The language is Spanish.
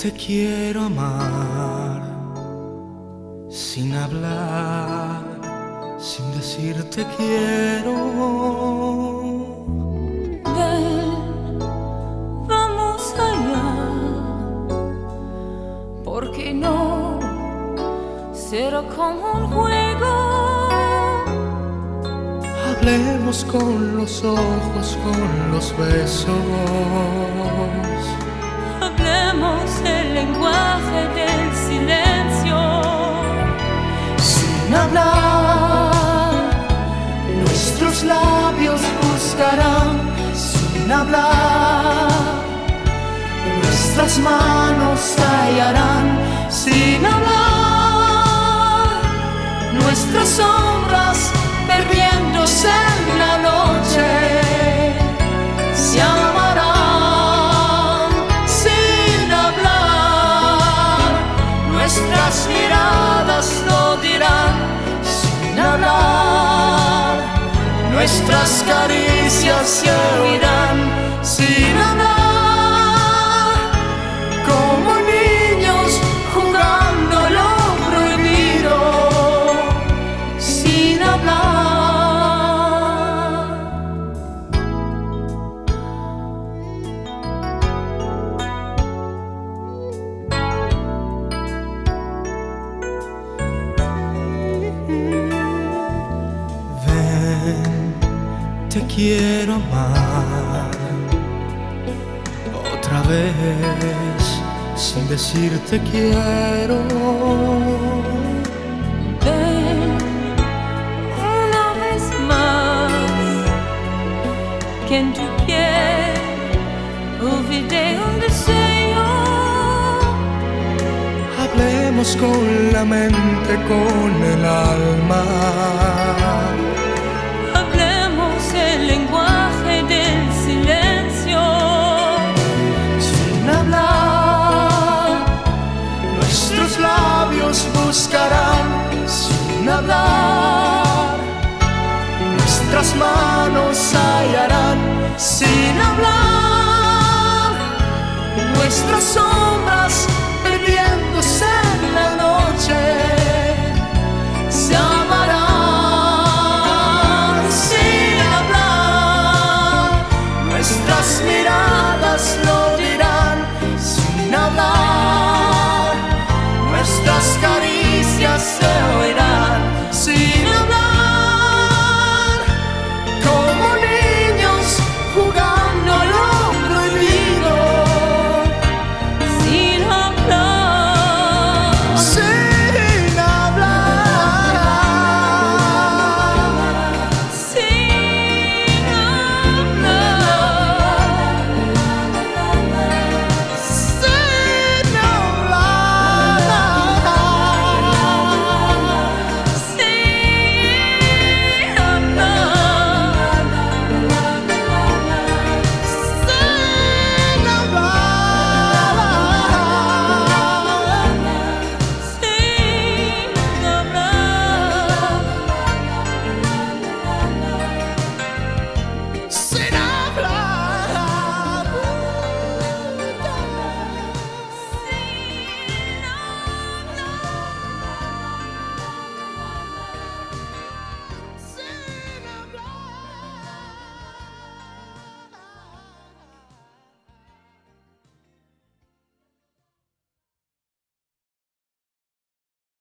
Te quiero amar sin hablar, sin decir te quiero. Ven, vamos allá, porque no será como un juego. Hablemos con los ojos, con los besos. Hablemos el lenguaje del silencio. Sin hablar, nuestros labios buscarán. Sin hablar, nuestras manos hallarán. Sin hablar, nuestras sombras perdiéndose en la noche se amarán. Nuestras miradas lo dirán. Sin hablar, nuestras caricias se oirán. Sin hablar, como niños jugando lo prohibido. Sin hablar. Te quiero amar otra vez, sin decir te quiero. Ven una vez más, que en tu piel olvidé un deseo. Hablemos con la mente, con el alma. El lenguaje del silencio. Sin hablar, nuestros labios buscarán. Sin hablar, nuestras manos hallarán. Sin hablar, nuestras sombras perdiéndose en la noche se amarán. Nuestras miradas lo dirán. Sin hablar, nuestras caricias se oirán. Sin